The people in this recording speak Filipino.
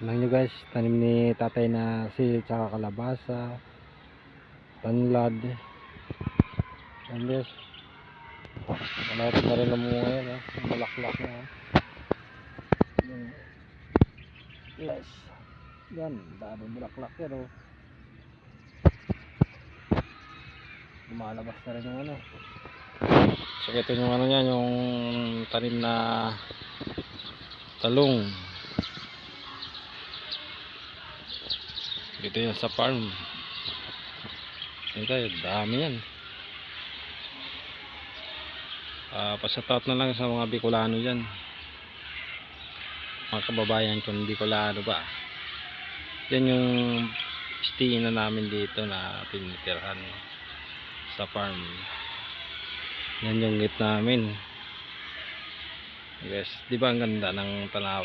Tingnan nyo guys, tanim ni tatay na sili tsaka kalabasa, tanlad. And this, malapit na rin na mga yan, malaklak na. Yes, yan, dami bulaklak yan oh. Lumalabas na rin yung ano. So ito yung ano yan, yung tanim na talong. Dito yan sa farm. Ito, dami yan. Pasatout na lang sa mga Bicolano dyan, mga kababayan kung Bicolano ba. Yan yung stay na namin dito na tinitirhan sa farm. Yan yung gate namin. Yes, di ba ang ganda ng tanaw?